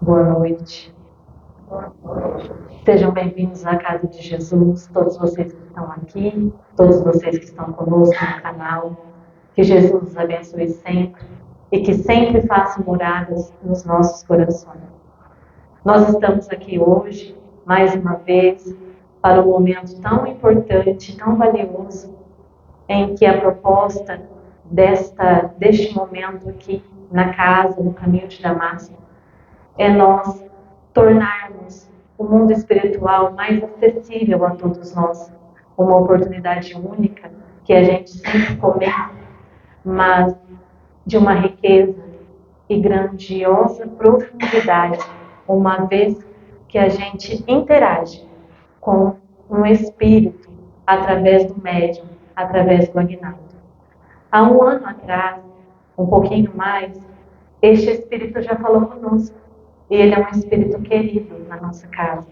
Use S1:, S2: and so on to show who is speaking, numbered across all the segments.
S1: Boa noite. Sejam bem-vindos à Casa de Jesus, todos vocês que estão aqui, todos vocês que estão conosco no canal. Que Jesus os abençoe sempre e que sempre faça moradas nos nossos corações. Nós estamos aqui hoje, mais uma vez, para um momento tão importante, tão valioso, em que a proposta deste momento aqui na casa, no caminho de Damasco, é nós tornarmos o mundo espiritual mais acessível a todos nós. Uma oportunidade única que a gente sempre comenta, mas de uma riqueza e grandiosa profundidade, uma vez que a gente interage com um espírito através do médium, através do Aguinaldo. Há um ano atrás, um pouquinho mais, este espírito já falou conosco. E ele é um espírito querido na nossa casa.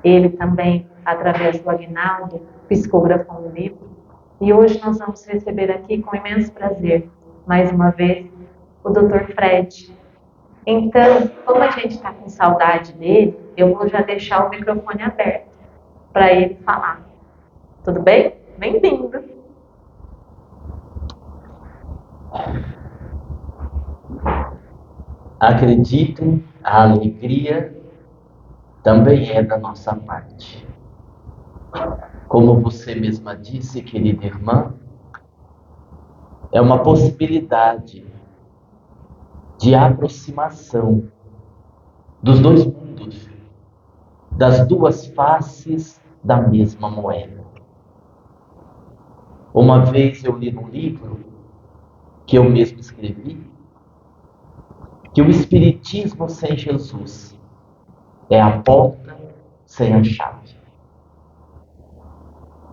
S1: Ele também, através do Aguinaldo, psicografou um livro. E hoje nós vamos receber aqui com imenso prazer, mais uma vez, o Dr. Fred. Então, como a gente está com saudade dele, eu vou já deixar o microfone aberto para ele falar. Tudo bem? Bem-vindo!
S2: Acreditem, a alegria também é da nossa parte. Como você mesma disse, querida irmã, é uma possibilidade de aproximação dos dois mundos, das duas faces da mesma moeda. Uma vez eu li num livro que eu mesmo escrevi, que o Espiritismo sem Jesus é a porta sem a chave.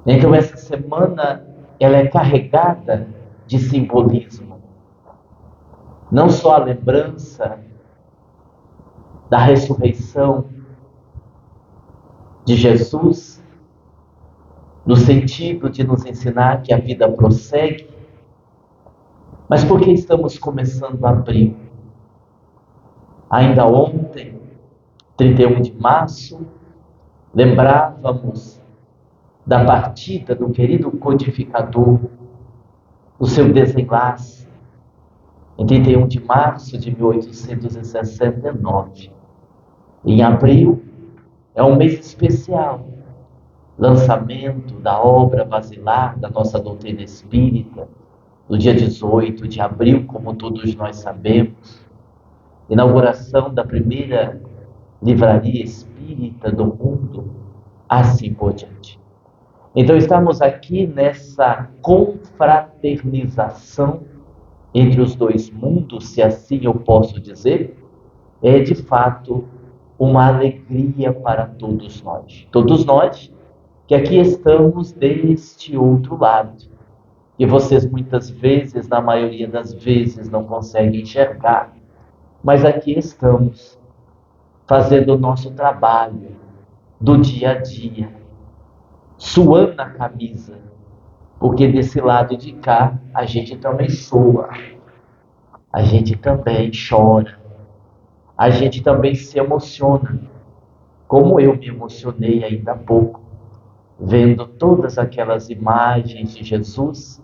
S2: Então essa semana ela é carregada de simbolismo. Não só a lembrança da ressurreição de Jesus, no sentido de nos ensinar que a vida prossegue, mas porque estamos começando abril. Ainda ontem, 31 de março, lembrávamos da partida do querido codificador, o seu desenlace, em 31 de março de 1869. Em abril, é um mês especial, lançamento da obra basilar da nossa doutrina espírita, no dia 18 de abril, como todos nós sabemos, inauguração da primeira livraria espírita do mundo, assim por diante. Então estamos aqui nessa confraternização entre os dois mundos, se assim eu posso dizer, é de fato uma alegria para todos nós. Todos nós que aqui estamos deste outro lado, que vocês muitas vezes, na maioria das vezes, não conseguem enxergar, mas aqui estamos fazendo o nosso trabalho do dia a dia, suando a camisa, porque desse lado de cá a gente também soa, a gente também chora, a gente também se emociona, como eu me emocionei ainda há pouco, vendo todas aquelas imagens de Jesus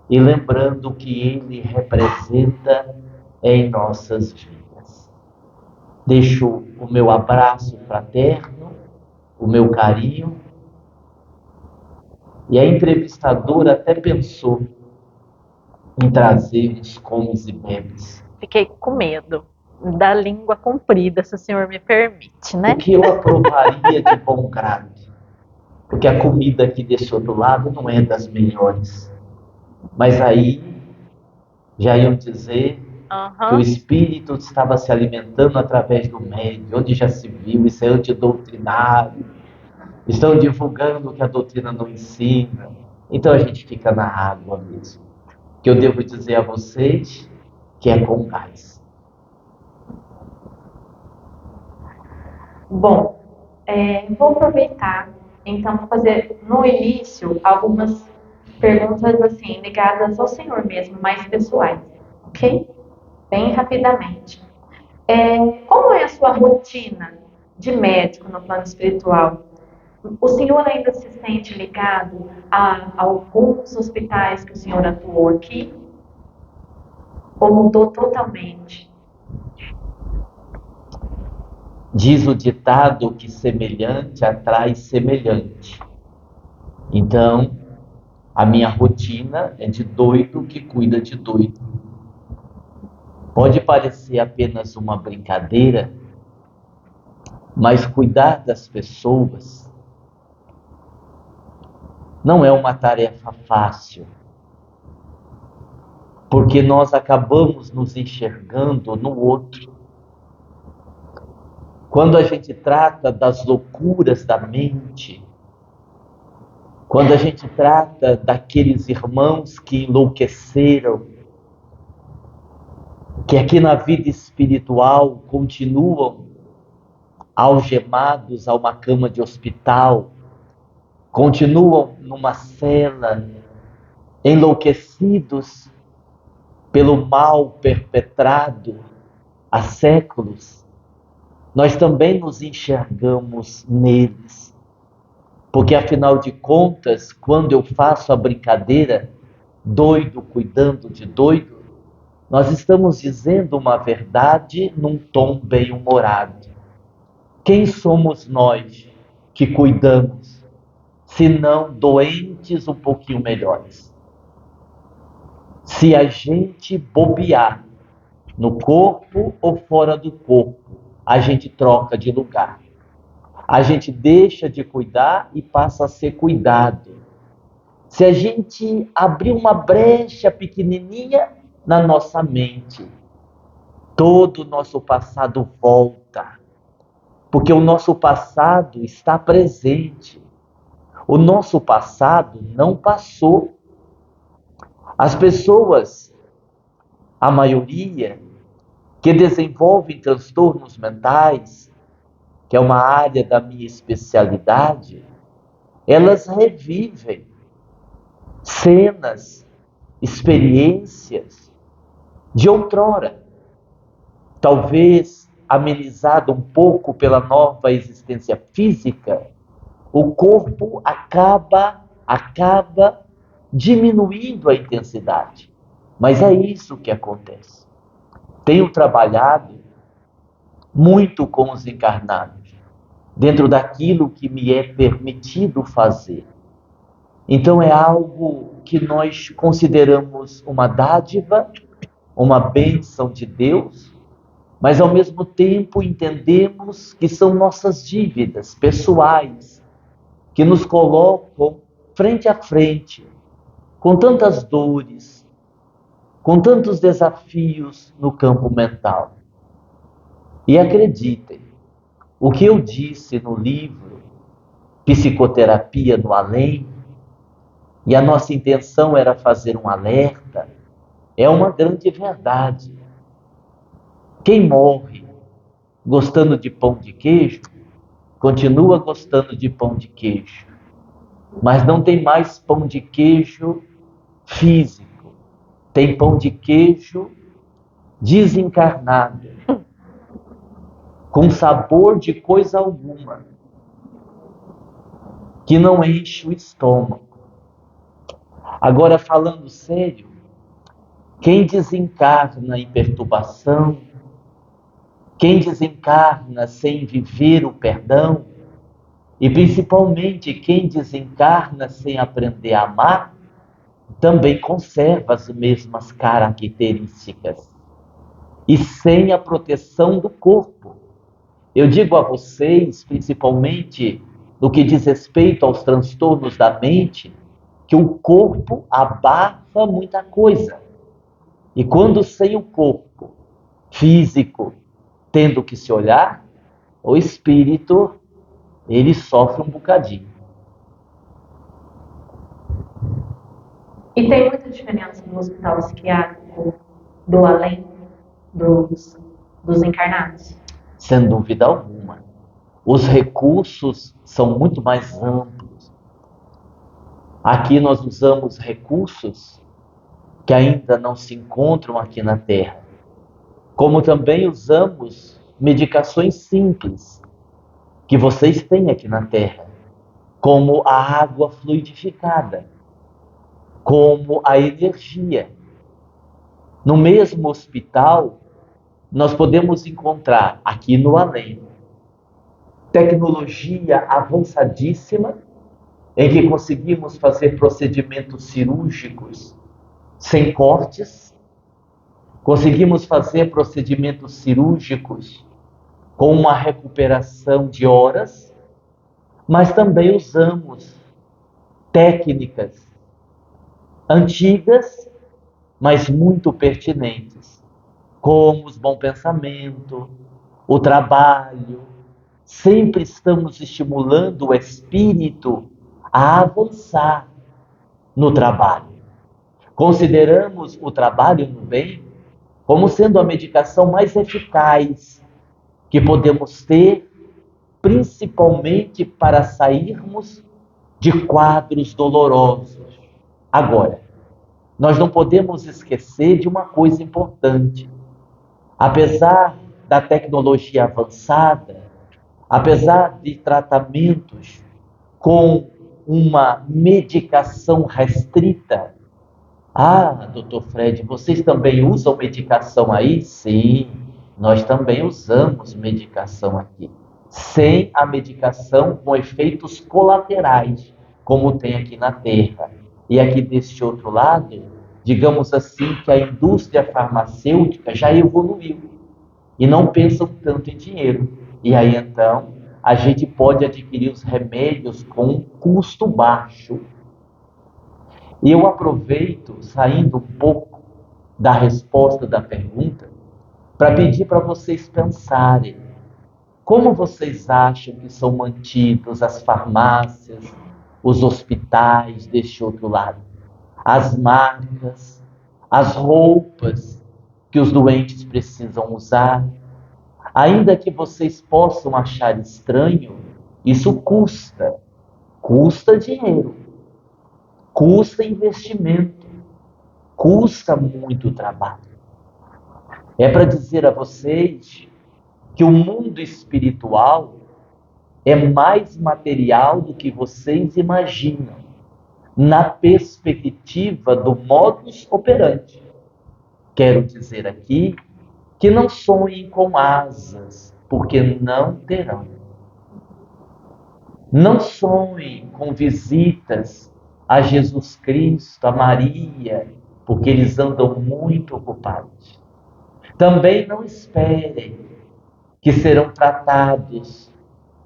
S2: e lembrando o que ele representa em nossas vidas. Deixo o meu abraço fraterno, o meu carinho, e a entrevistadora até pensou em trazer uns comes e bebes.
S1: Fiquei com medo da língua comprida, se o senhor me permite, né?
S2: O que eu aprovaria de bom grado, porque a comida aqui desse outro lado não é das melhores. Mas aí já iam dizer que o espírito estava se alimentando através do médio, onde já se viu, isso é antidoutrinário. Estão divulgando o que a doutrina não ensina. Então a gente fica na água mesmo. Que eu devo dizer a vocês que é com gás.
S1: Bom, vou aproveitar, então, fazer no início algumas Perguntas assim, ligadas ao Senhor mesmo, mais pessoais, ok? Bem rapidamente. Como é a sua rotina de médico no plano espiritual? O senhor ainda se sente ligado a alguns hospitais que o senhor atuou aqui? Ou mudou totalmente?
S2: Diz o ditado que semelhante atrai semelhante. Então, a minha rotina é de doido que cuida de doido. Pode parecer apenas uma brincadeira, mas cuidar das pessoas não é uma tarefa fácil, porque nós acabamos nos enxergando no outro. Quando a gente trata das loucuras da mente, quando a gente trata daqueles irmãos que enlouqueceram, que aqui na vida espiritual continuam algemados a uma cama de hospital, continuam numa cela, enlouquecidos pelo mal perpetrado há séculos, nós também nos enxergamos neles. Porque, afinal de contas, quando eu faço a brincadeira, doido cuidando de doido, nós estamos dizendo uma verdade num tom bem-humorado. Quem somos nós que cuidamos, se não doentes um pouquinho melhores? Se a gente bobear no corpo ou fora do corpo, a gente troca de lugar. A gente deixa de cuidar e passa a ser cuidado. Se a gente abrir uma brecha pequenininha na nossa mente, todo o nosso passado volta. Porque o nosso passado está presente. O nosso passado não passou. As pessoas, a maioria, que desenvolvem transtornos mentais, que é uma área da minha especialidade, elas revivem cenas, experiências de outrora, talvez amenizado um pouco pela nova existência física, o corpo acaba diminuindo a intensidade. Mas é isso que acontece. Tenho trabalhado muito com os encarnados, dentro daquilo que me é permitido fazer. Então é algo que nós consideramos uma dádiva, uma bênção de Deus, mas ao mesmo tempo entendemos que são nossas dívidas pessoais, que nos colocam frente a frente, com tantas dores, com tantos desafios no campo mental. E acreditem, o que eu disse no livro Psicoterapia no Além, e a nossa intenção era fazer um alerta, é uma grande verdade. Quem morre gostando de pão de queijo, continua gostando de pão de queijo, mas não tem mais pão de queijo físico, tem pão de queijo desencarnado, com sabor de coisa alguma, que não enche o estômago. Agora, falando sério, quem desencarna em perturbação, quem desencarna sem viver o perdão, e principalmente quem desencarna sem aprender a amar, também conserva as mesmas características e sem a proteção do corpo. Eu digo a vocês, principalmente no que diz respeito aos transtornos da mente, que o corpo abafa muita coisa. E quando sem o corpo físico tendo que se olhar, o espírito, ele sofre um bocadinho.
S1: E tem muita diferença no hospital psiquiátrico do além dos encarnados?
S2: Sem dúvida alguma. Os recursos são muito mais amplos. Aqui nós usamos recursos que ainda não se encontram aqui na Terra, como também usamos medicações simples que vocês têm aqui na Terra, como a água fluidificada, como a energia. No mesmo hospital, nós podemos encontrar aqui no além tecnologia avançadíssima em que conseguimos fazer procedimentos cirúrgicos sem cortes, conseguimos fazer procedimentos cirúrgicos com uma recuperação de horas, mas também usamos técnicas antigas, mas muito pertinentes, como os bom pensamento, o trabalho. Sempre estamos estimulando o espírito a avançar no trabalho. Consideramos o trabalho no bem como sendo a medicação mais eficaz que podemos ter, principalmente para sairmos de quadros dolorosos. Agora, nós não podemos esquecer de uma coisa importante. Apesar da tecnologia avançada, apesar de tratamentos com uma medicação restrita. Ah, doutor Fred, vocês também usam medicação aí? Sim, nós também usamos medicação aqui. Sem a medicação com efeitos colaterais, como tem aqui na Terra. E aqui deste outro lado, digamos assim que a indústria farmacêutica já evoluiu e não pensam tanto em dinheiro. E aí então a gente pode adquirir os remédios com um custo baixo. E eu aproveito, saindo um pouco da resposta da pergunta, para pedir para vocês pensarem como vocês acham que são mantidos as farmácias, os hospitais deste outro lado, as marcas, as roupas que os doentes precisam usar. Ainda que vocês possam achar estranho, isso custa dinheiro, custa investimento, custa muito trabalho. É para dizer a vocês que o mundo espiritual é mais material do que vocês imaginam, na perspectiva do modus operandi. Quero dizer aqui que não sonhem com asas, porque não terão. Não sonhem com visitas a Jesus Cristo, a Maria, porque eles andam muito ocupados. Também não esperem que serão tratados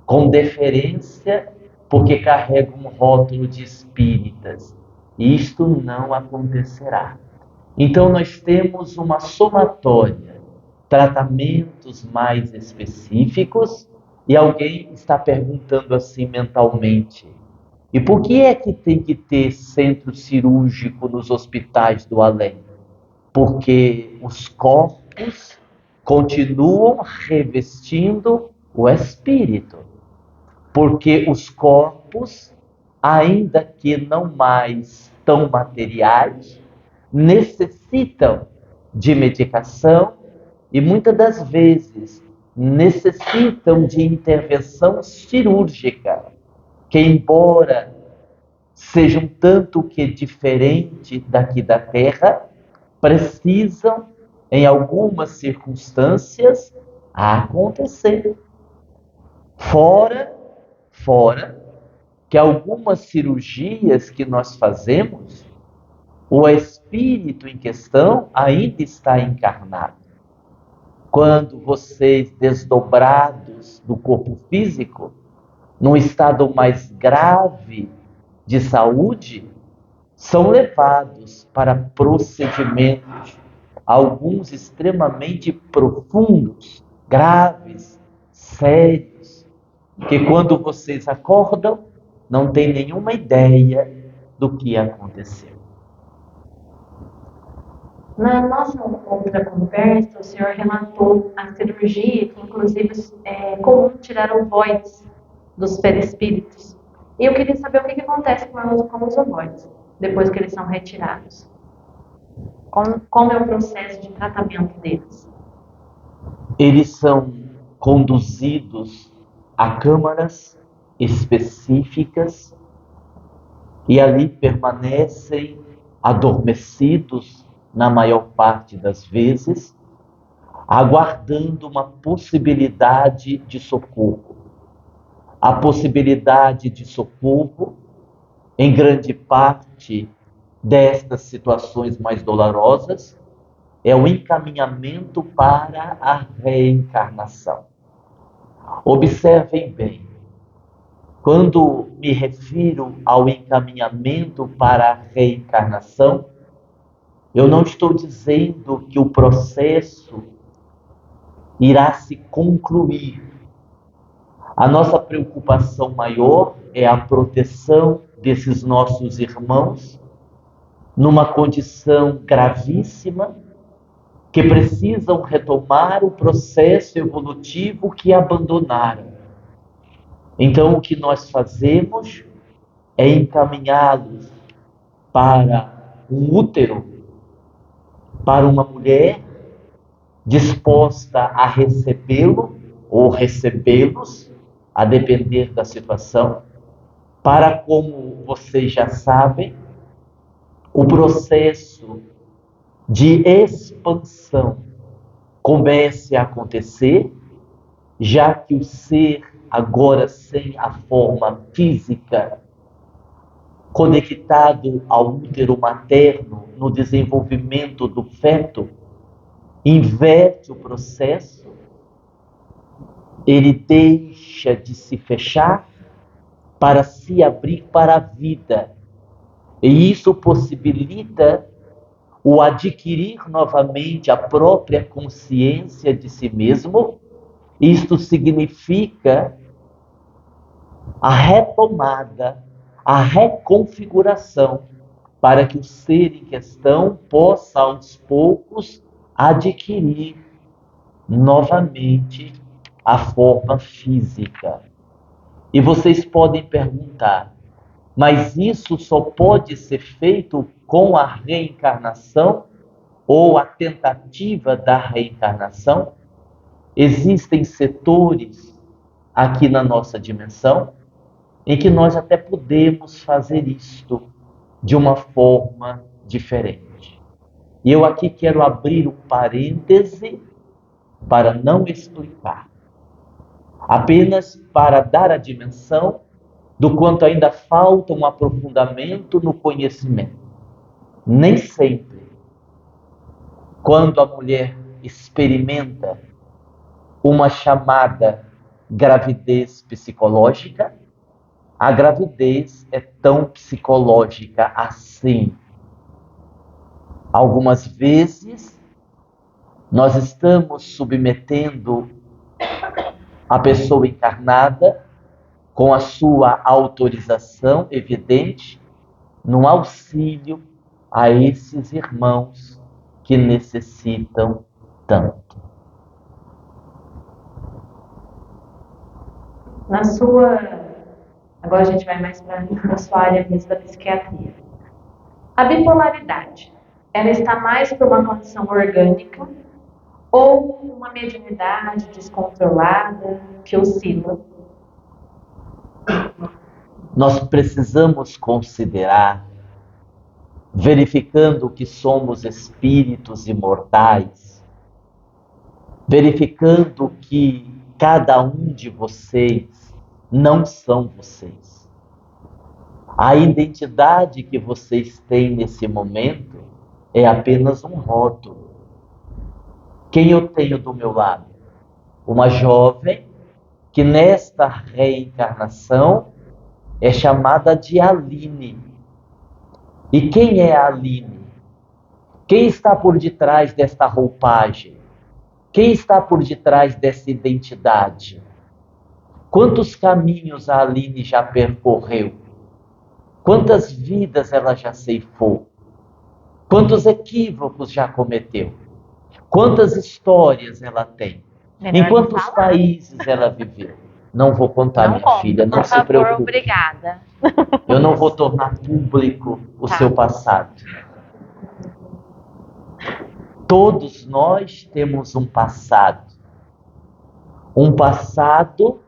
S2: com deferência, porque carregam um rótulo de espíritas. Isto não acontecerá. Então nós temos uma somatória, tratamentos mais específicos, e alguém está perguntando assim mentalmente: e por que é que tem que ter centro cirúrgico nos hospitais do além? Porque os corpos continuam revestindo o espírito. Porque os corpos, ainda que não mais tão materiais, necessitam de medicação e muitas das vezes necessitam de intervenção cirúrgica, que embora seja um tanto que diferente daqui da Terra, precisam, em algumas circunstâncias, acontecer. Fora que algumas cirurgias que nós fazemos, o espírito em questão ainda está encarnado. Quando vocês, desdobrados do corpo físico, num estado mais grave de saúde, são levados para procedimentos, alguns extremamente profundos, graves, sérios, que quando vocês acordam, não têm nenhuma ideia do que aconteceu.
S1: Na nossa outra conversa, o senhor relatou a cirurgia, que inclusive é comum tirar ovoides dos perispíritos. E eu queria saber o que acontece com os ovários depois que eles são retirados. Como é o processo de tratamento deles?
S2: Eles são conduzidos a câmaras específicas e ali permanecem adormecidos na maior parte das vezes, aguardando uma possibilidade de socorro. A possibilidade de socorro, em grande parte destas situações mais dolorosas, é o encaminhamento para a reencarnação. Observem bem, quando me refiro ao encaminhamento para a reencarnação, eu não estou dizendo que o processo irá se concluir. A nossa preocupação maior é a proteção desses nossos irmãos numa condição gravíssima, que precisam retomar o processo evolutivo que abandonaram. Então, o que nós fazemos é encaminhá-los para um útero, para uma mulher disposta a recebê-lo ou recebê-los, a depender da situação, para, como vocês já sabem, o processo de expansão comece a acontecer, já que o ser, agora sem a forma física, conectado ao útero materno no desenvolvimento do feto, inverte o processo, ele deixa de se fechar para se abrir para a vida. E isso possibilita o adquirir novamente a própria consciência de si mesmo. Isto significa a retomada, a reconfiguração, para que o ser em questão possa, aos poucos, adquirir novamente a forma física. E vocês podem perguntar, mas isso só pode ser feito com a reencarnação ou a tentativa da reencarnação? Existem setores aqui na nossa dimensão em que nós até podemos fazer isto de uma forma diferente. E eu aqui quero abrir um parêntese para não explicar, apenas para dar a dimensão do quanto ainda falta um aprofundamento no conhecimento. Nem sempre, quando a mulher experimenta uma chamada gravidez psicológica, a gravidez é tão psicológica assim. Algumas vezes, nós estamos submetendo a pessoa encarnada, com a sua autorização evidente, no auxílio a esses irmãos que necessitam tanto.
S1: Agora a gente vai mais para a sua área mesmo da psiquiatria. A bipolaridade, ela está mais por uma condição orgânica ou uma mediunidade descontrolada que oscila?
S2: Nós precisamos considerar, verificando que somos espíritos imortais, verificando que cada um de vocês não são vocês. A identidade que vocês têm nesse momento é apenas um rótulo. Quem eu tenho do meu lado? Uma jovem que nesta reencarnação é chamada de Aline. E quem é a Aline? Quem está por detrás desta roupagem? Quem está por detrás dessa identidade? Quantos caminhos a Aline já percorreu? Quantas vidas ela já ceifou? Quantos equívocos já cometeu? Quantas histórias ela tem? Em quantos países ela viveu? Não vou contar,
S1: Não
S2: minha
S1: conta,
S2: filha, não
S1: por
S2: se
S1: favor,
S2: preocupe.
S1: obrigada.
S2: Eu não vou tornar público o
S1: Tá.
S2: seu passado. Todos nós temos um passado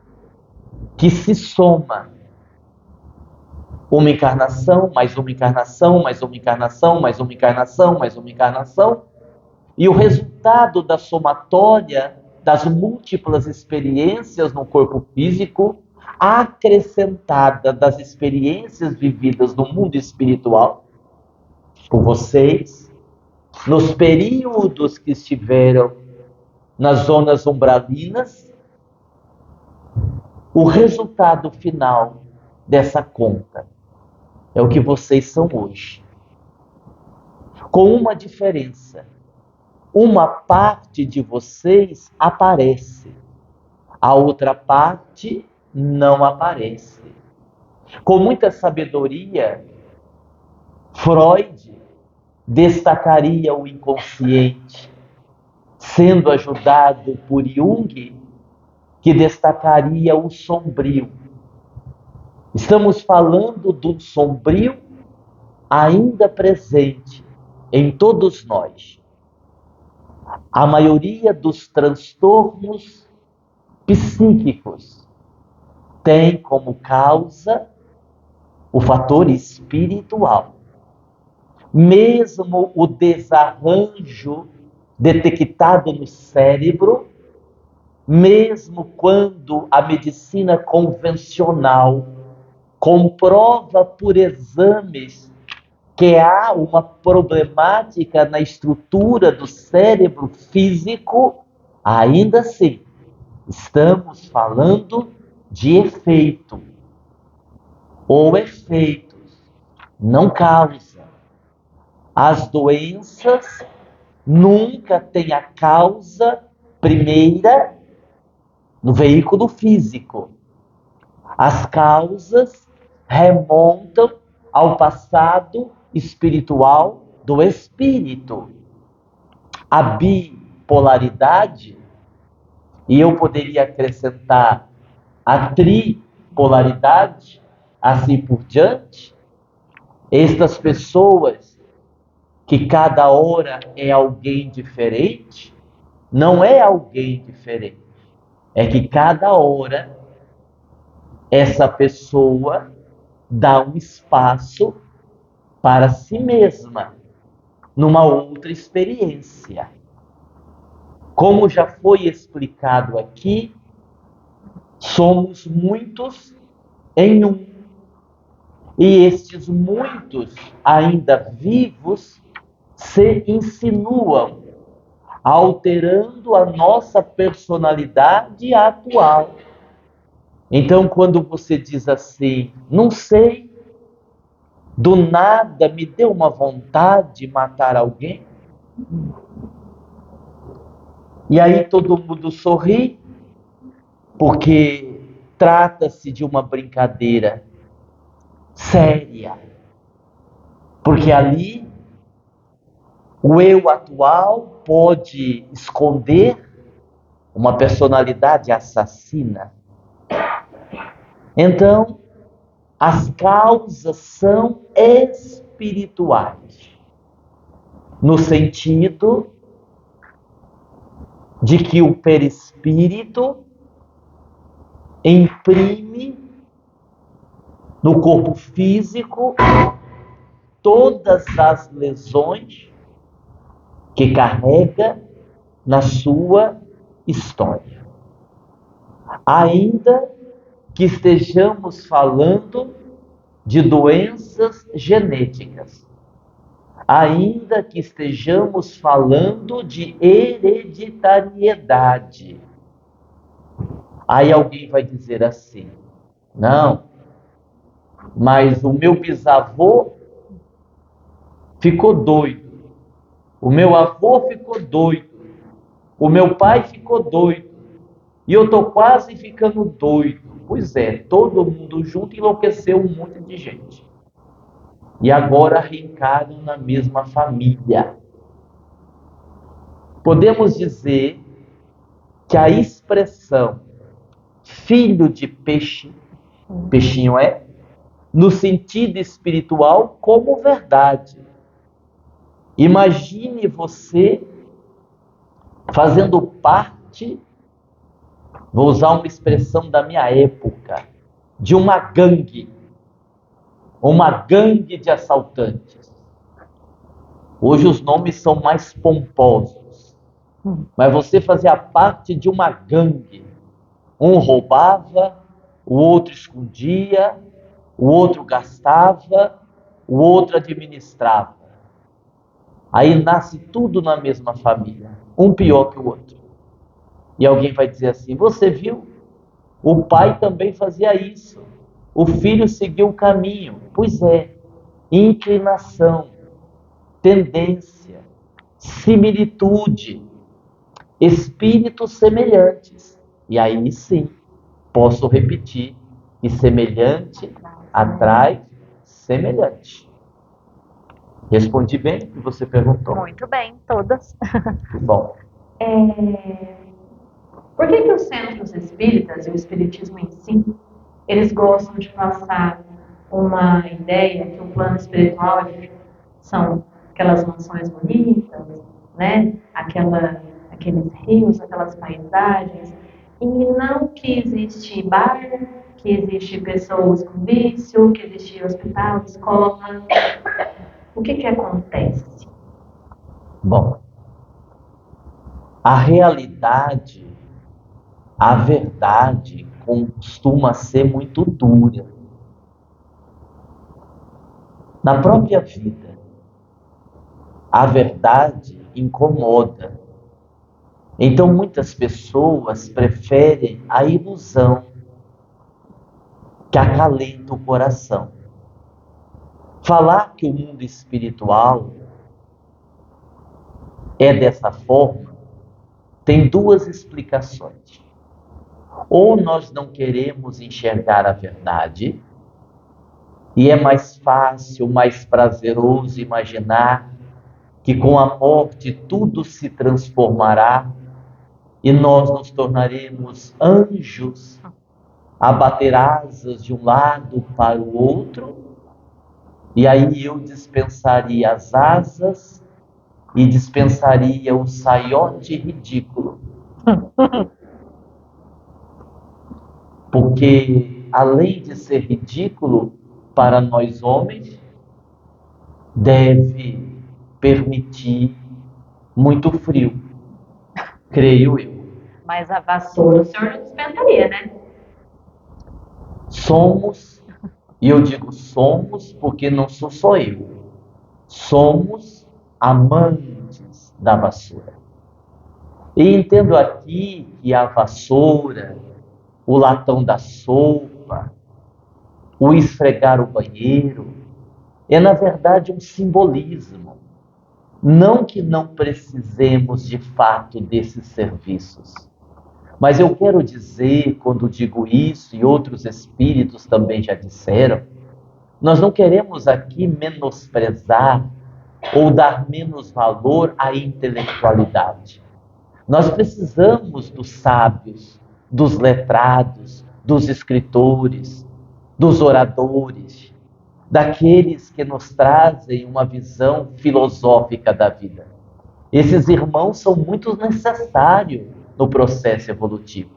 S2: que se soma. Uma encarnação, mais uma encarnação, mais uma encarnação, mais uma encarnação, mais uma encarnação. E o resultado da somatória das múltiplas experiências no corpo físico, acrescentada das experiências vividas no mundo espiritual, por vocês, nos períodos que estiveram nas zonas umbralinas, o resultado final dessa conta é o que vocês são hoje. Com uma diferença. Uma parte de vocês aparece, a outra parte não aparece. Com muita sabedoria, Freud destacaria o inconsciente, sendo ajudado por Jung, que destacaria o sombrio. Estamos falando do sombrio ainda presente em todos nós. A maioria dos transtornos psíquicos tem como causa o fator espiritual. Mesmo o desarranjo detectado no cérebro, mesmo quando a medicina convencional comprova por exames que há uma problemática na estrutura do cérebro físico, ainda assim, estamos falando de efeito ou efeitos, não causa. As doenças nunca têm a causa primeira no veículo físico. As causas remontam ao passado espiritual do espírito. A bipolaridade, e eu poderia acrescentar a tripolaridade, assim por diante, estas pessoas que cada hora é alguém diferente, não é alguém diferente, é que cada hora essa pessoa dá um espaço para si mesma, numa outra experiência. Como já foi explicado aqui, somos muitos em um. E estes muitos, ainda vivos, se insinuam, alterando a nossa personalidade atual. Então, quando você diz assim, não sei, do nada me deu uma vontade de matar alguém, e aí todo mundo sorri, porque trata-se de uma brincadeira séria. Porque ali o eu atual pode esconder uma personalidade assassina. Então, as causas são espirituais, no sentido de que o perispírito imprime no corpo físico todas as lesões que carrega na sua história. Ainda que estejamos falando de doenças genéticas, ainda que estejamos falando de hereditariedade. Aí alguém vai dizer assim, não, mas o meu bisavô ficou doido, o meu avô ficou doido, o meu pai ficou doido, e eu estou quase ficando doido. Pois é, todo mundo junto enlouqueceu um monte de gente. E agora reencarnam na mesma família. Podemos dizer que a expressão filho de peixe, peixinho é, no sentido espiritual como verdade. Imagine você fazendo parte, vou usar uma expressão da minha época, de uma gangue de assaltantes. Hoje os nomes são mais pomposos, mas você fazia parte de uma gangue. Um roubava, o outro escondia, o outro gastava, o outro administrava. Aí nasce tudo na mesma família, um pior que o outro. E alguém vai dizer assim: você viu? O pai também fazia isso. O filho seguiu o caminho. Pois é, inclinação, tendência, similitude, espíritos semelhantes. E aí sim, posso repetir, que semelhante atrai semelhante. Respondi bem o que você perguntou?
S1: Muito bem, todas.
S2: Que bom.
S1: Por que os centros espíritas e o espiritismo em si, eles gostam de passar uma ideia que o plano espiritual são aquelas mansões bonitas, né? Aqueles rios, aquelas paisagens, e não que existe bar, que existe pessoas com vício, que existe hospital, escola. O que acontece?
S2: Bom, a realidade, a verdade costuma ser muito dura. Na própria vida, a verdade incomoda. Então muitas pessoas preferem a ilusão que acalenta o coração. Falar que o mundo espiritual é dessa forma tem duas explicações. Ou nós não queremos enxergar a verdade, e é mais fácil, mais prazeroso imaginar que com a morte tudo se transformará e nós nos tornaremos anjos a bater asas de um lado para o outro, e aí eu dispensaria as asas e dispensaria o saiote ridículo. Porque, além de ser ridículo para nós homens, deve permitir muito frio, creio eu.
S1: Mas a vassoura o senhor não dispensaria, né?
S2: Somos, e eu digo somos porque não sou só eu, somos amantes da vassoura. E entendo aqui que a vassoura, o latão da sopa, o esfregar o banheiro, é na verdade um simbolismo. Não que não precisemos de fato desses serviços, mas eu quero dizer, quando digo isso, e outros espíritos também já disseram, nós não queremos aqui menosprezar ou dar menos valor à intelectualidade. Nós precisamos dos sábios, dos letrados, dos escritores, dos oradores, daqueles que nos trazem uma visão filosófica da vida. Esses irmãos são muito necessários no processo evolutivo.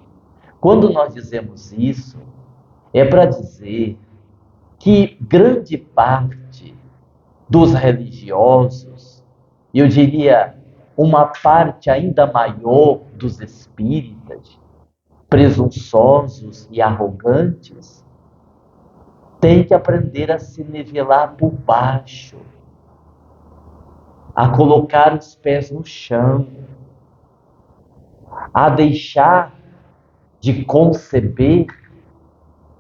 S2: Quando nós dizemos isso, é para dizer que grande parte dos religiosos, eu diria uma parte ainda maior dos espíritas, presunçosos e arrogantes, tem que aprender a se nivelar por baixo, a colocar os pés no chão, a deixar de conceber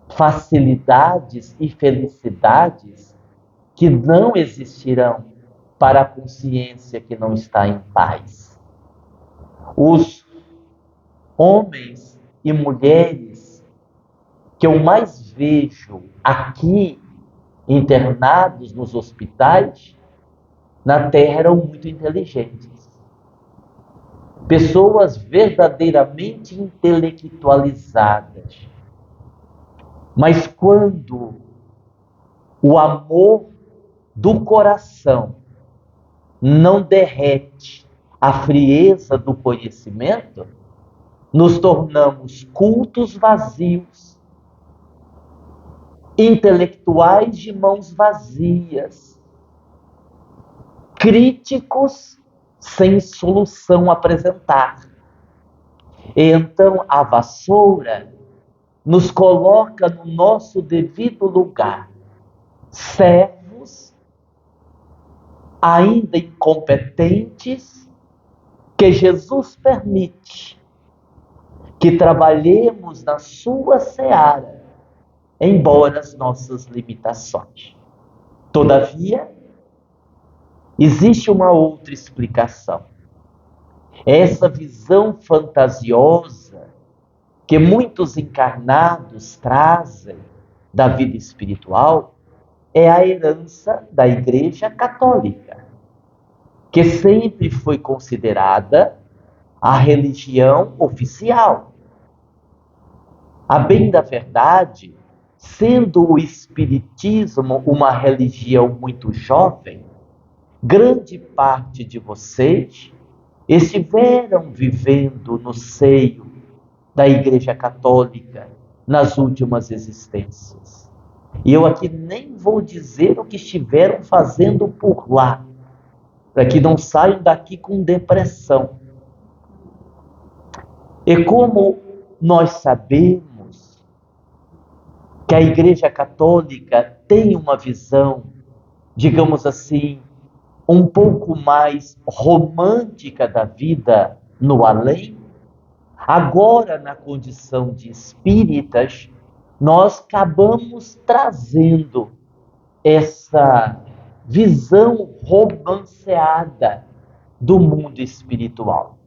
S2: facilidades e felicidades que não existirão para a consciência que não está em paz. Os homens e mulheres que eu mais vejo aqui internados nos hospitais, na Terra eram muito inteligentes. pessoas verdadeiramente intelectualizadas. Mas quando o amor do coração não derrete a frieza do conhecimento, nos tornamos cultos vazios, intelectuais de mãos vazias, críticos sem solução a apresentar. E então a vassoura nos coloca no nosso devido lugar, servos ainda incompetentes, que Jesus permite que trabalhemos na sua seara, embora as nossas limitações. Todavia, existe uma outra explicação. Essa visão fantasiosa que muitos encarnados trazem da vida espiritual é a herança da Igreja Católica, que sempre foi considerada a religião oficial. A bem da verdade, sendo o Espiritismo uma religião muito jovem, grande parte de vocês estiveram vivendo no seio da Igreja Católica nas últimas existências. E eu aqui nem vou dizer o que estiveram fazendo por lá, para que não saiam daqui com depressão. E como nós sabemos que a Igreja Católica tem uma visão, digamos assim, um pouco mais romântica da vida no além, agora na condição de espíritas, nós acabamos trazendo essa visão romanceada do mundo espiritual.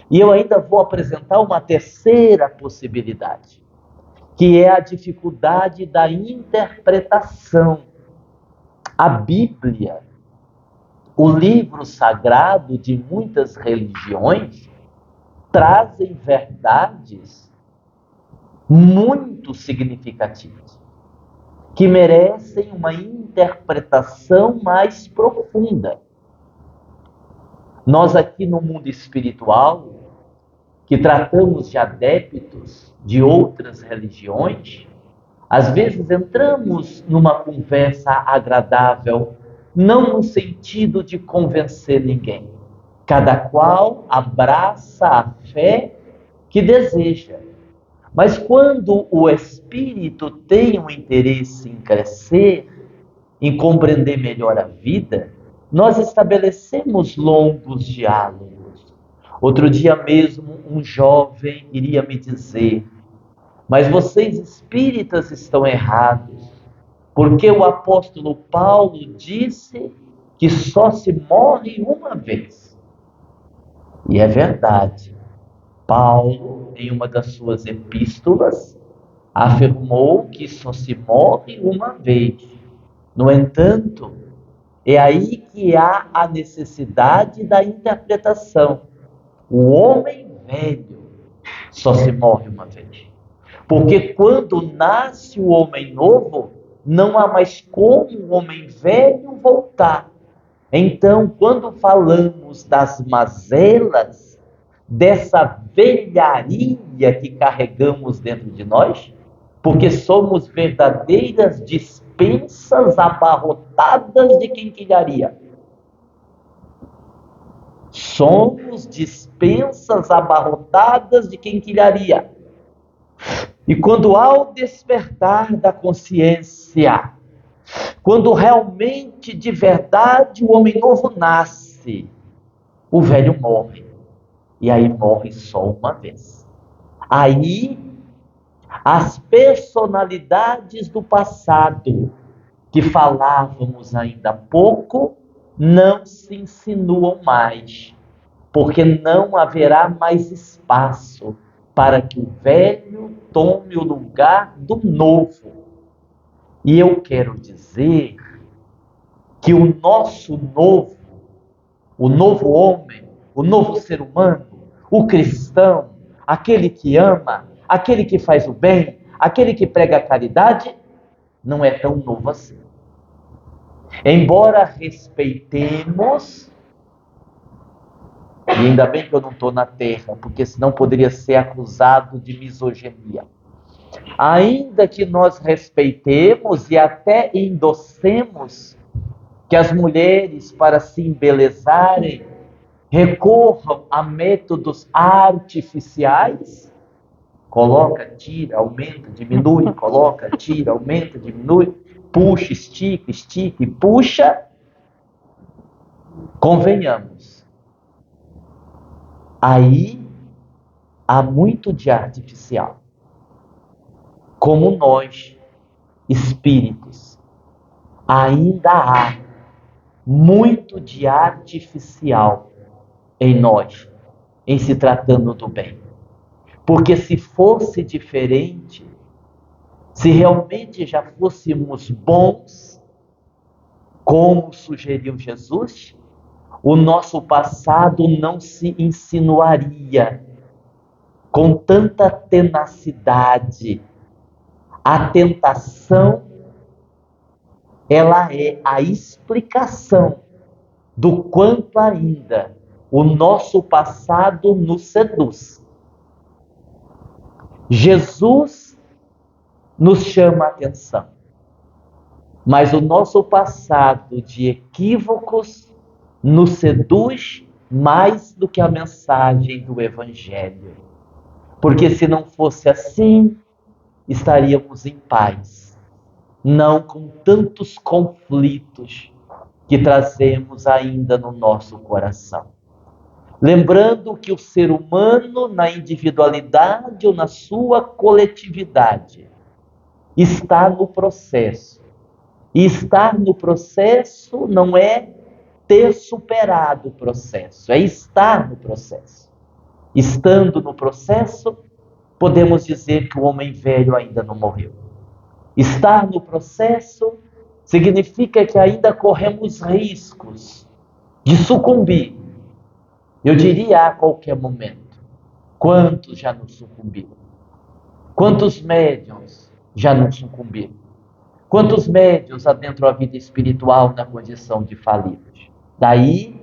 S2: E eu ainda vou apresentar uma terceira possibilidade, que é a dificuldade da interpretação. A Bíblia, o livro sagrado de muitas religiões, trazem verdades muito significativas, que merecem uma interpretação mais profunda. Nós aqui no mundo espiritual, que tratamos de adeptos de outras religiões, às vezes entramos numa conversa agradável, não no sentido de convencer ninguém. Cada qual abraça a fé que deseja. Mas quando o espírito tem um interesse em crescer, em compreender melhor a vida, nós estabelecemos longos diálogos. Outro dia mesmo, um jovem iria me dizer: mas vocês espíritas estão errados, porque o apóstolo Paulo disse que só se morre uma vez. E é verdade. Paulo, em uma das suas epístolas, afirmou que só se morre uma vez. No entanto, é aí que há a necessidade da interpretação. O homem velho só se morre uma vez. Porque quando nasce o homem novo, não há mais como o homem velho voltar. Então, quando falamos das mazelas, dessa velharia que carregamos dentro de nós, porque somos verdadeiras dispensas abarrotadas de quinquilharia. Somos dispensas abarrotadas de quinquilharia. E quando ao despertar da consciência, quando realmente, de verdade, o homem novo nasce, o velho morre. E aí morre só uma vez. Aí, as personalidades do passado, que falávamos ainda há pouco, não se insinuam mais, porque não haverá mais espaço para que o velho tome o lugar do novo. E eu quero dizer que o nosso novo, o novo homem, o novo ser humano, o cristão, aquele que ama, aquele que faz o bem, aquele que prega a caridade, não é tão novo assim. Embora respeitemos, e ainda bem que eu não estou na terra, porque senão poderia ser acusado de misoginia. Ainda que nós respeitemos e até endossemos que as mulheres, para se embelezarem, recorram a métodos artificiais, coloca, tira, aumenta, diminui, coloca, tira, aumenta, diminui, puxa, estica e puxa, convenhamos. Aí há muito de artificial. Como nós, espíritos, ainda há muito de artificial em nós, em se tratando do bem. Porque se fosse diferente, se realmente já fôssemos bons, como sugeriu Jesus, o nosso passado não se insinuaria com tanta tenacidade. A tentação, ela é a explicação do quanto ainda o nosso passado nos seduz. Jesus nos chama a atenção, mas o nosso passado de equívocos nos seduz mais do que a mensagem do Evangelho. Porque se não fosse assim, estaríamos em paz, não com tantos conflitos que trazemos ainda no nosso coração. Lembrando que o ser humano, na individualidade ou na sua coletividade, está no processo. E estar no processo não é ter superado o processo, é estar no processo. Estando no processo, podemos dizer que o homem velho ainda não morreu. Estar no processo significa que ainda corremos riscos de sucumbir. Eu diria a qualquer momento. Quantos já não sucumbiram? Quantos médiuns já não sucumbiram? Quantos médiuns adentram a vida espiritual na condição de falidos? Daí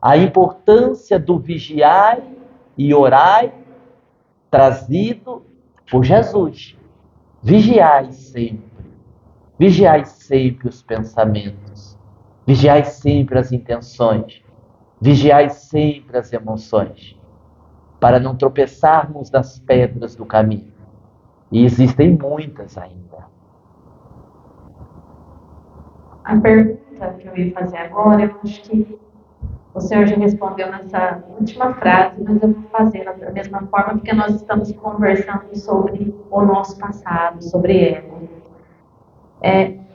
S2: a importância do vigiai e orai, trazido por Jesus. Vigiai sempre os pensamentos, vigiai sempre as intenções, vigiai sempre as emoções, para não tropeçarmos nas pedras do caminho. E existem muitas ainda.
S1: A pergunta que eu ia fazer agora, eu acho que o senhor já respondeu nessa última frase, mas eu vou fazer da mesma forma, porque nós estamos conversando sobre o nosso passado, sobre ego.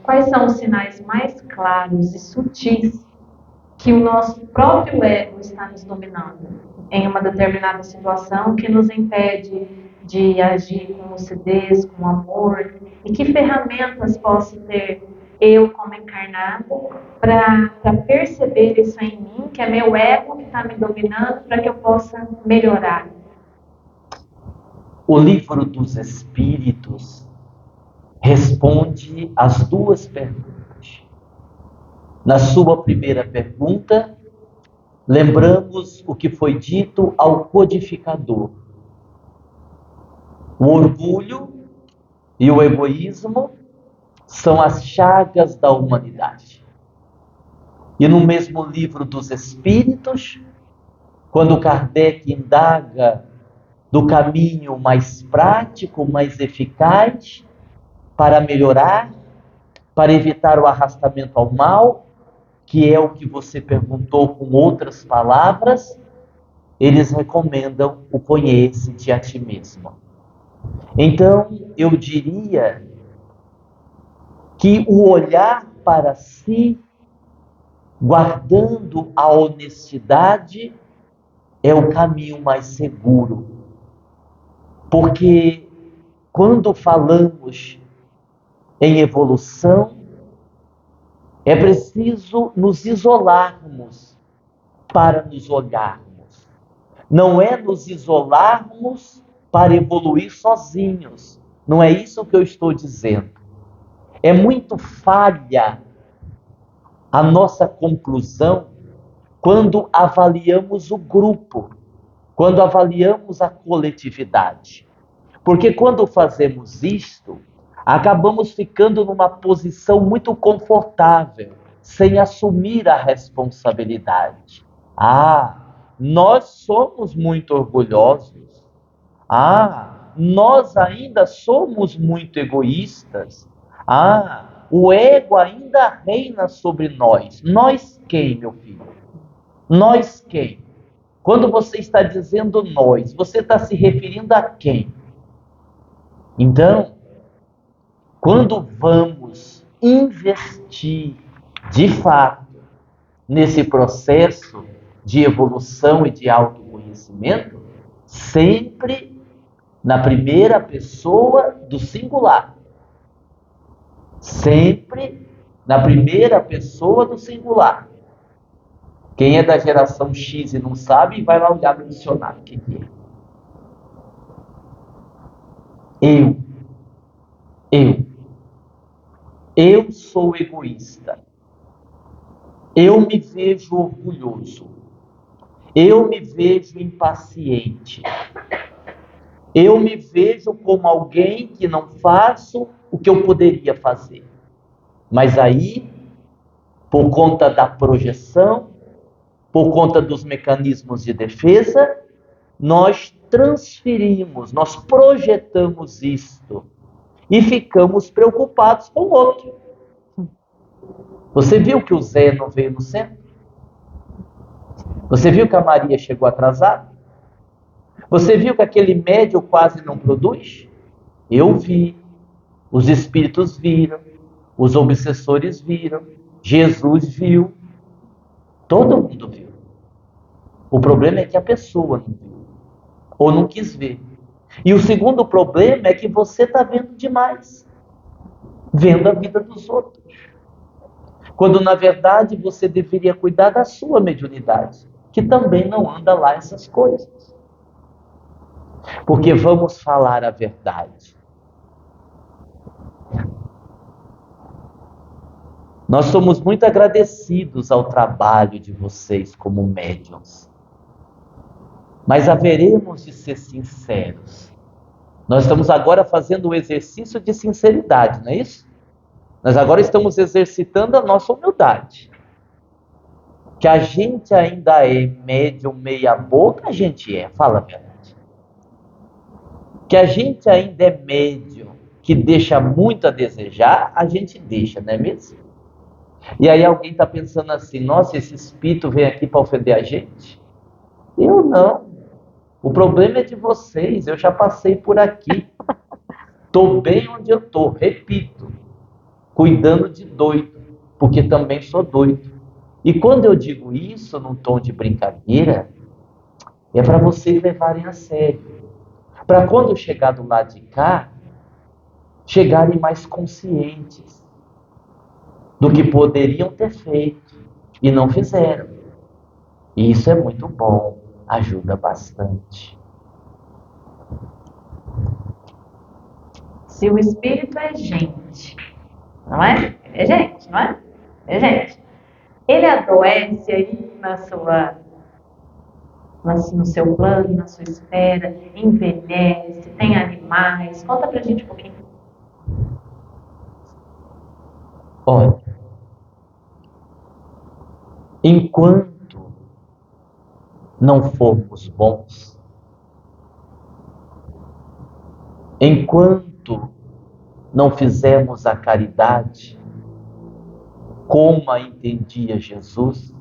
S1: Quais são os sinais mais claros e sutis que o nosso próprio ego está nos dominando em uma determinada situação que nos impede de agir com lucidez, com amor? E que ferramentas posso ter eu como encarnado para perceber isso em mim, que é meu ego que está me dominando, para que eu possa melhorar?
S2: O Livro dos Espíritos responde às duas perguntas. Na sua primeira pergunta, lembramos o que foi dito ao codificador. O orgulho e o egoísmo são as chagas da humanidade. E no mesmo Livro dos Espíritos, quando Kardec indaga do caminho mais prático, mais eficaz para melhorar, para evitar o arrastamento ao mal, que é o que você perguntou com outras palavras, eles recomendam o conhece-te a ti mesmo. Então, eu diria que o olhar para si, guardando a honestidade, é o caminho mais seguro. Porque quando falamos em evolução, é preciso nos isolarmos para nos olharmos. Não é nos isolarmos para evoluir sozinhos. Não é isso que eu estou dizendo. É muito falha a nossa conclusão quando avaliamos o grupo, quando avaliamos a coletividade. Porque quando fazemos isto, acabamos ficando numa posição muito confortável, sem assumir a responsabilidade. Nós somos muito orgulhosos. Nós ainda somos muito egoístas. O ego ainda reina sobre nós. Nós quem, meu filho? Nós quem? Quando você está dizendo nós, você está se referindo a quem? Então, quando vamos investir de fato nesse processo de evolução e de autoconhecimento, sempre na primeira pessoa do singular. Sempre na primeira pessoa do singular. Quem é da geração X e não sabe, vai lá olhar no dicionário. O que é? Eu sou egoísta. Eu me vejo orgulhoso. Eu me vejo impaciente. Eu me vejo como alguém que não faço o que eu poderia fazer. Mas aí, por conta da projeção, por conta dos mecanismos de defesa, nós transferimos, nós projetamos isto e ficamos preocupados com o outro. Você viu que o Zé não veio no centro? Você viu que a Maria chegou atrasada? Você viu que aquele médium quase não produz? Eu vi, os espíritos viram, os obsessores viram, Jesus viu, todo mundo viu. O problema é que a pessoa não viu, ou não quis ver. E o segundo problema é que você está vendo demais, vendo a vida dos outros. Quando na verdade você deveria cuidar da sua mediunidade, que também não anda lá essas coisas. Porque vamos falar a verdade. Nós somos muito agradecidos ao trabalho de vocês como médiuns. Mas haveremos de ser sinceros. Nós estamos agora fazendo o exercício de sinceridade, não é isso? Nós agora estamos exercitando a nossa humildade. Que a gente ainda é médium meia boca, a gente é, fala a verdade. Que a gente ainda é médium que deixa muito a desejar, a gente deixa, não é mesmo? E aí alguém está pensando assim, nossa, esse espírito vem aqui para ofender a gente? Eu não. O problema é de vocês, eu já passei por aqui. Estou bem onde eu estou, repito. Cuidando de doido, porque também sou doido. E quando eu digo isso num tom de brincadeira, é para vocês levarem a sério. Para quando chegar do lado de cá, chegarem mais conscientes do que poderiam ter feito e não fizeram. E isso é muito bom, ajuda bastante.
S1: Se o espírito é gente, não é? Ele é gente, não é? É gente. Ele adoece aí no seu plano, na sua esfera, envelhece, tem animais. Conta pra gente um pouquinho.
S2: Olha, enquanto não formos bons, enquanto não fizermos a caridade como a entendia Jesus,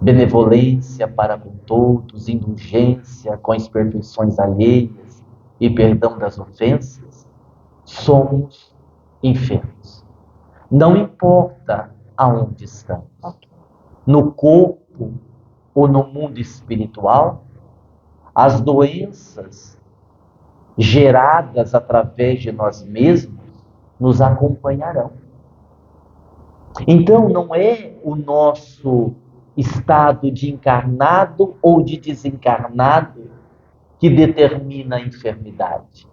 S2: benevolência para com todos, indulgência com as perfeições alheias e perdão das ofensas, somos enfermos. Não importa aonde estamos, no corpo ou no mundo espiritual, as doenças geradas através de nós mesmos nos acompanharão. Então não é o nosso estado de encarnado ou de desencarnado que determina a enfermidade.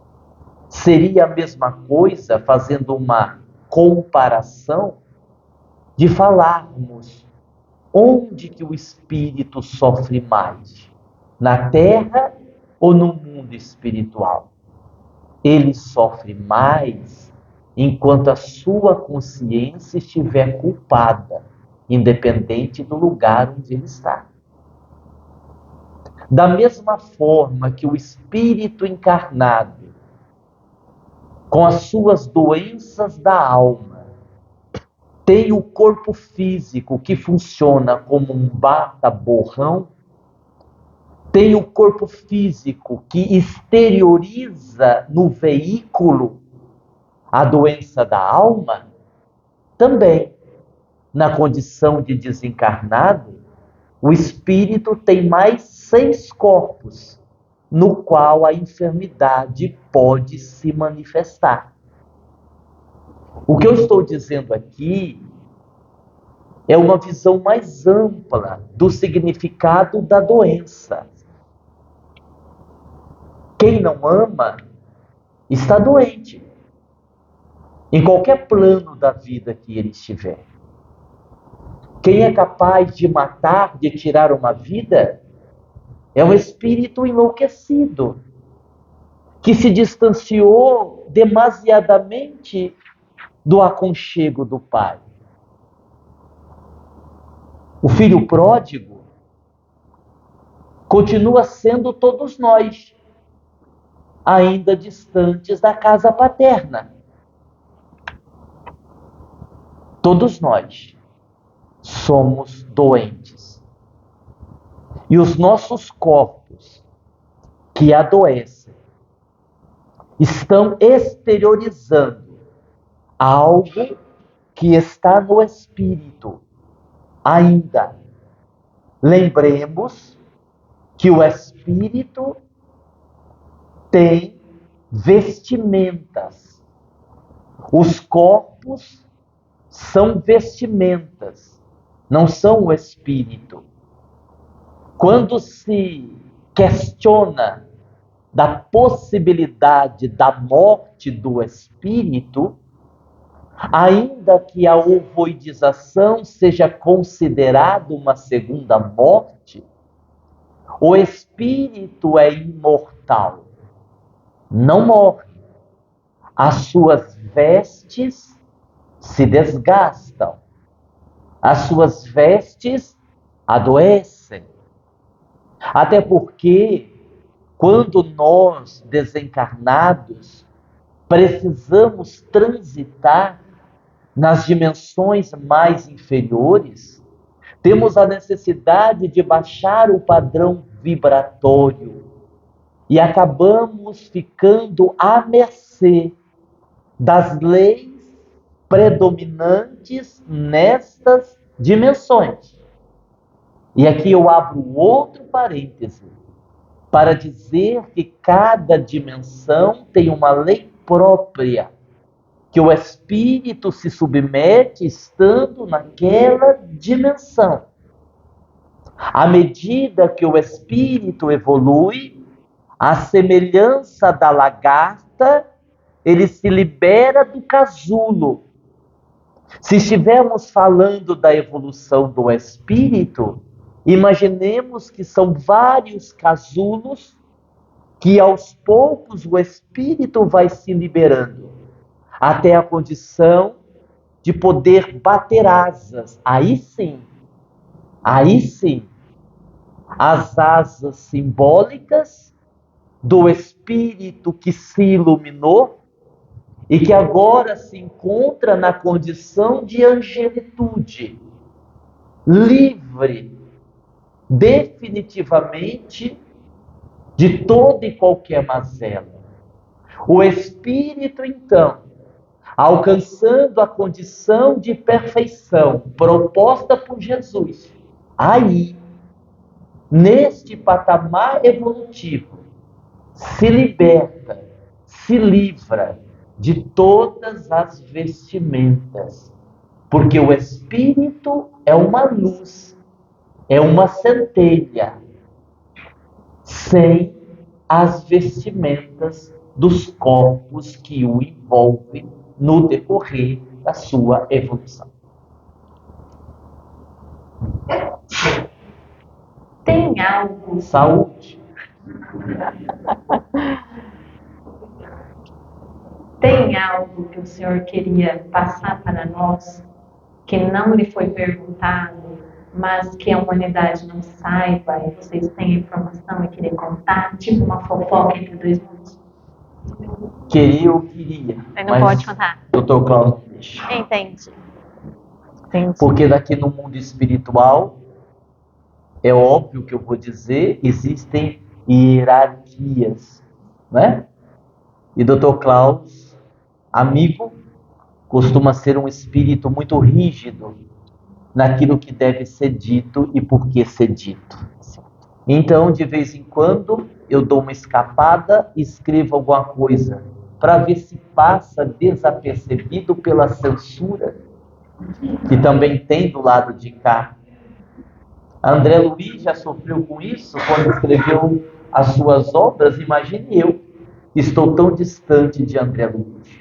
S2: Seria a mesma coisa, fazendo uma comparação, de falarmos onde que o espírito sofre mais, na terra ou no mundo espiritual. Ele sofre mais enquanto a sua consciência estiver culpada, independente do lugar onde ele está. Da mesma forma que o espírito encarnado, com as suas doenças da alma, tem o corpo físico que funciona como um bata-borrão, tem o corpo físico que exterioriza no veículo a doença da alma, também, na condição de desencarnado, o espírito tem mais 6 corpos, no qual a enfermidade pode se manifestar. O que eu estou dizendo aqui é uma visão mais ampla do significado da doença. Quem não ama está doente, em qualquer plano da vida que ele estiver. Quem é capaz de matar, de tirar uma vida, é um espírito enlouquecido, que se distanciou demasiadamente do aconchego do Pai. O filho pródigo continua sendo todos nós, ainda distantes da casa paterna. Todos nós somos doentes. E os nossos corpos que adoecem estão exteriorizando algo que está no espírito ainda. Lembremos que o espírito tem vestimentas. Os corpos são vestimentas, não são o espírito. Quando se questiona da possibilidade da morte do espírito, ainda que a ovoidização seja considerada uma segunda morte, o espírito é imortal, não morre. As suas vestes se desgastam, as suas vestes adoecem. Até porque, quando nós, desencarnados, precisamos transitar nas dimensões mais inferiores, temos a necessidade de baixar o padrão vibratório e acabamos ficando à mercê das leis predominantes nestas dimensões. E aqui eu abro outro parêntese para dizer que cada dimensão tem uma lei própria, que o espírito se submete estando naquela dimensão. À medida que o espírito evolui, à semelhança da lagarta, ele se libera do casulo. Se estivermos falando da evolução do espírito, imaginemos que são vários casulos que aos poucos o espírito vai se liberando, até a condição de poder bater asas. Aí sim, as asas simbólicas do espírito que se iluminou e que agora se encontra na condição de angelitude, livre definitivamente de toda e qualquer mazela. O espírito, então, alcançando a condição de perfeição proposta por Jesus, aí, neste patamar evolutivo, se liberta, se livra de todas as vestimentas, porque o espírito é uma luz é uma centelha sem as vestimentas dos corpos que o envolvem no decorrer da sua evolução.
S1: Tem algo.
S2: Saúde.
S1: Tem algo que o Senhor queria passar para nós, que não lhe foi perguntado, mas que a humanidade não saiba e vocês têm a informação e querem contar, tipo uma fofoca entre dois mundos?
S2: Queria.
S1: Ele não pode contar.
S2: Dr. Cláudio deixa.
S1: Entendi.
S2: Porque daqui no mundo espiritual, é óbvio que eu vou dizer, existem hierarquias, né? E Dr. Klaus, amigo, costuma ser um espírito muito rígido naquilo que deve ser dito e por que ser dito. Então, de vez em quando, eu dou uma escapada e escrevo alguma coisa para ver se passa desapercebido pela censura que também tem do lado de cá. André Luiz já sofreu com isso quando escreveu as suas obras. Imagine eu, estou tão distante de André Luiz.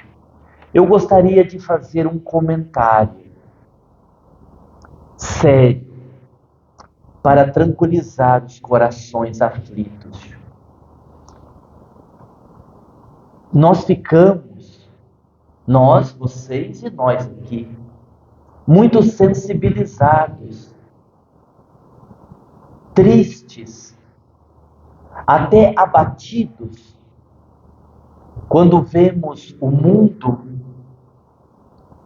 S2: Eu gostaria de fazer um comentário sério para tranquilizar os corações aflitos. Nós ficamos, nós, vocês e nós aqui, muito sensibilizados, tristes, até abatidos, quando vemos o mundo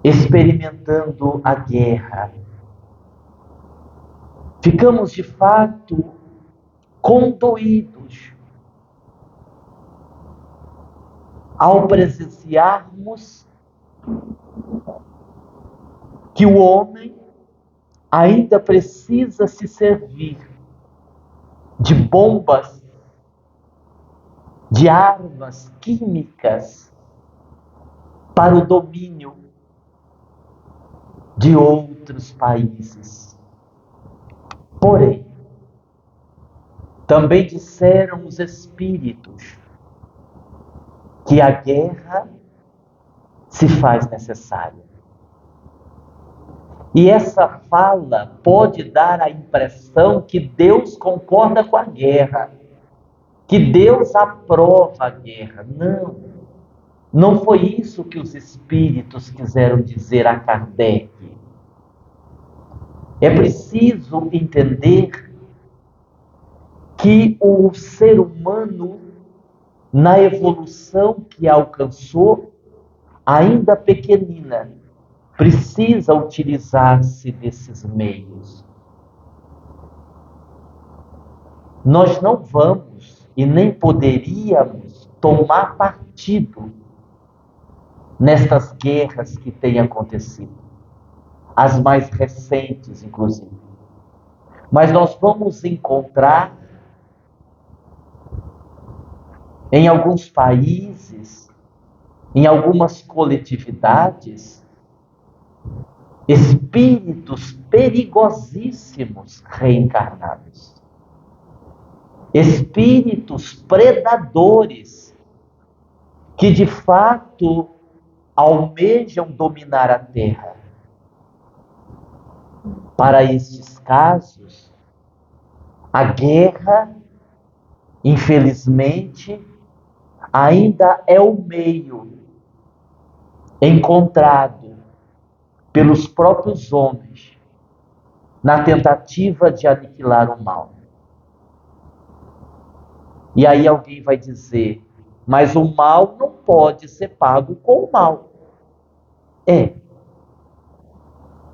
S2: experimentando a guerra. Ficamos de fato condoídos ao presenciarmos que o homem ainda precisa se servir de bombas, de armas químicas para o domínio de outros países. Porém, também disseram os espíritos que a guerra se faz necessária. E essa fala pode dar a impressão que Deus concorda com a guerra, que Deus aprova a guerra. Não, não foi isso que os espíritos quiseram dizer a Kardec. É preciso entender que o ser humano, na evolução que alcançou, ainda pequenina, precisa utilizar-se desses meios. Nós não vamos e nem poderíamos tomar partido nestas guerras que têm acontecido, as mais recentes, inclusive. Mas nós vamos encontrar em alguns países, em algumas coletividades, espíritos perigosíssimos reencarnados. Espíritos predadores que de fato almejam dominar a Terra. Para estes casos, a guerra, infelizmente, ainda é o meio encontrado pelos próprios homens na tentativa de aniquilar o mal. E aí alguém vai dizer, mas o mal não pode ser pago com o mal. É.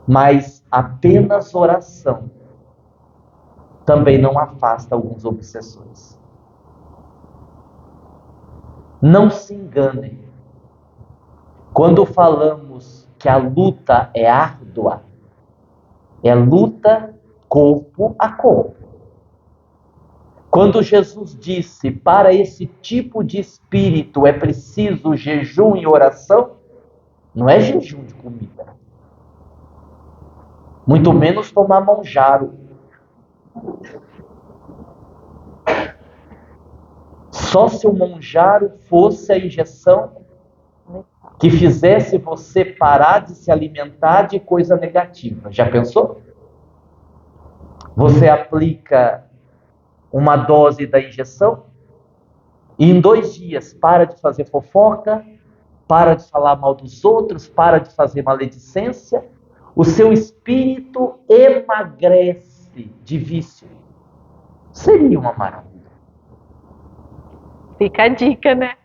S2: Mas apenas oração também não afasta alguns obsessores. Não se enganem. Quando falamos que a luta é árdua, é luta corpo a corpo. Quando Jesus disse, para esse tipo de espírito é preciso jejum e oração, não é jejum de comida. Muito menos tomar manjaro. Só se o monjaro fosse a injeção que fizesse você parar de se alimentar de coisa negativa. Já pensou? Você aplica uma dose da injeção e em 2 dias para de fazer fofoca, para de falar mal dos outros, para de fazer maledicência, o seu espírito emagrece de vício. Seria uma maravilha.
S1: Fica a dica, né?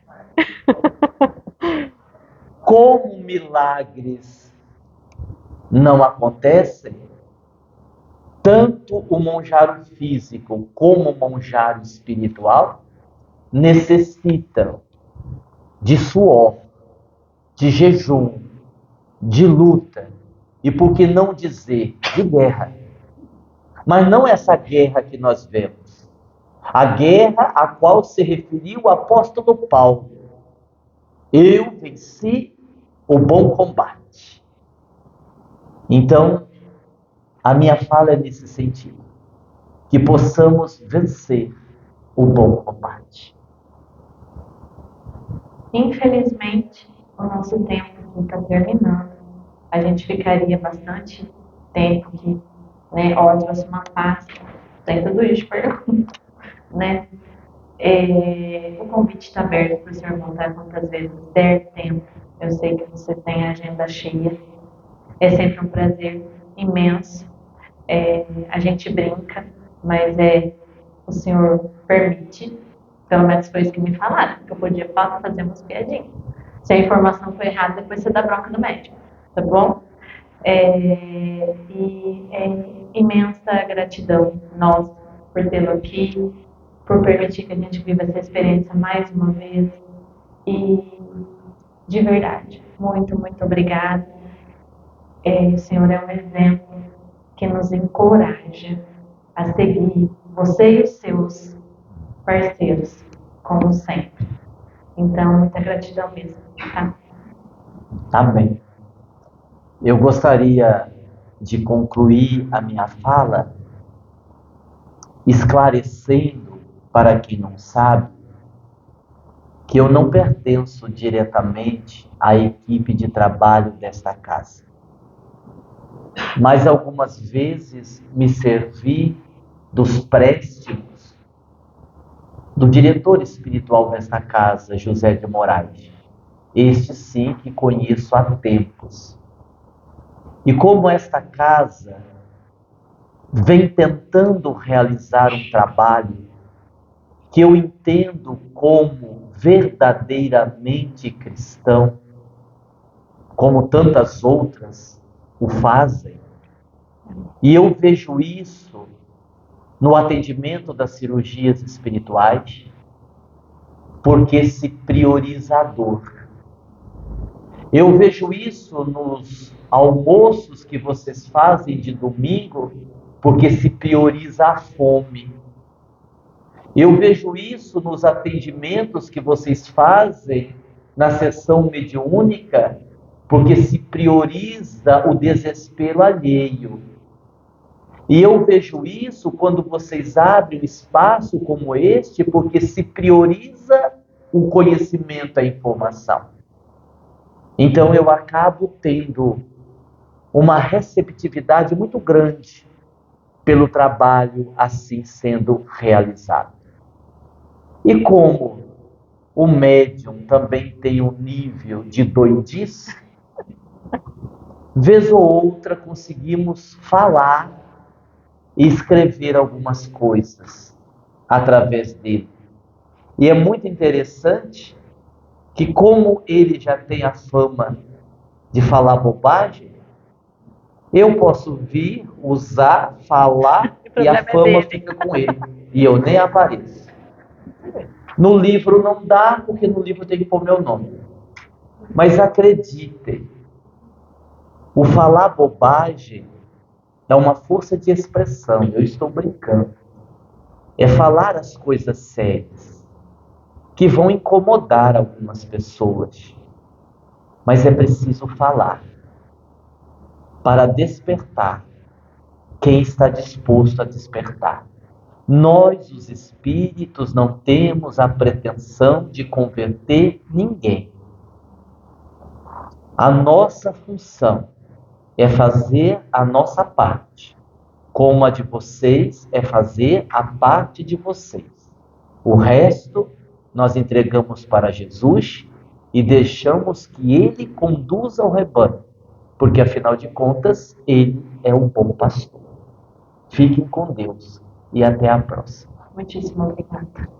S2: Como milagres não acontecem, tanto o monjaro físico como o monjaro espiritual necessitam de suor, de jejum, de luta e, por que não dizer, de guerra. Mas não essa guerra que nós vemos. A guerra a qual se referiu o apóstolo Paulo. Eu venci o bom combate. Então, a minha fala é nesse sentido. Que possamos vencer o bom combate.
S1: Infelizmente, o nosso tempo está terminando. A gente ficaria bastante tempo aqui, né? Ótimo, uma pasta. Tem tudo isso de pergunta, né? O convite está aberto para o senhor voltar quantas vezes der tempo. Eu sei que você tem a agenda cheia. É sempre um prazer imenso. A gente brinca, mas o senhor permite. Pelo menos foi isso que me falaram, que eu podia fazer umas piadinhas. Se a informação foi errada, depois você dá bronca no médico, tá bom? E imensa gratidão nossa por tê-lo aqui, por permitir que a gente viva essa experiência mais uma vez. E, de verdade, muito, muito obrigada. O senhor é um exemplo que nos encoraja a seguir você e os seus parceiros, como sempre. Então, muita gratidão mesmo, tá?
S2: Amém. Eu gostaria de concluir a minha fala esclarecendo para quem não sabe que eu não pertenço diretamente à equipe de trabalho desta casa. Mas algumas vezes me servi dos préstimos do diretor espiritual desta casa, José de Moraes. Este sim que conheço há tempos. E como esta casa vem tentando realizar um trabalho que eu entendo como verdadeiramente cristão, como tantas outras o fazem, e eu vejo isso no atendimento das cirurgias espirituais, porque se prioriza a dor. Eu vejo isso nos almoços que vocês fazem de domingo, porque se prioriza a fome. Eu vejo isso nos atendimentos que vocês fazem na sessão mediúnica, porque se prioriza o desespero alheio. E eu vejo isso quando vocês abrem um espaço como este, porque se prioriza o conhecimento, a informação. Então eu acabo tendo uma receptividade muito grande pelo trabalho assim sendo realizado. E como o médium também tem um nível de doidice, vez ou outra conseguimos falar e escrever algumas coisas através dele. E é muito interessante que, como ele já tem a fama de falar bobagem, eu posso vir, usar, falar e a fama fica com ele. E eu nem apareço. No livro não dá, porque no livro tem que pôr meu nome. Mas acreditem, o falar bobagem é uma força de expressão. Eu estou brincando. É falar as coisas sérias, que vão incomodar algumas pessoas. Mas é preciso falar para despertar quem está disposto a despertar. Nós, os espíritos, não temos a pretensão de converter ninguém. A nossa função é fazer a nossa parte, como a de vocês é fazer a parte de vocês. O resto nós entregamos para Jesus e deixamos que Ele conduza o rebanho, porque afinal de contas, Ele é um bom pastor. Fiquem com Deus e até a próxima.
S1: Muitíssimo obrigada.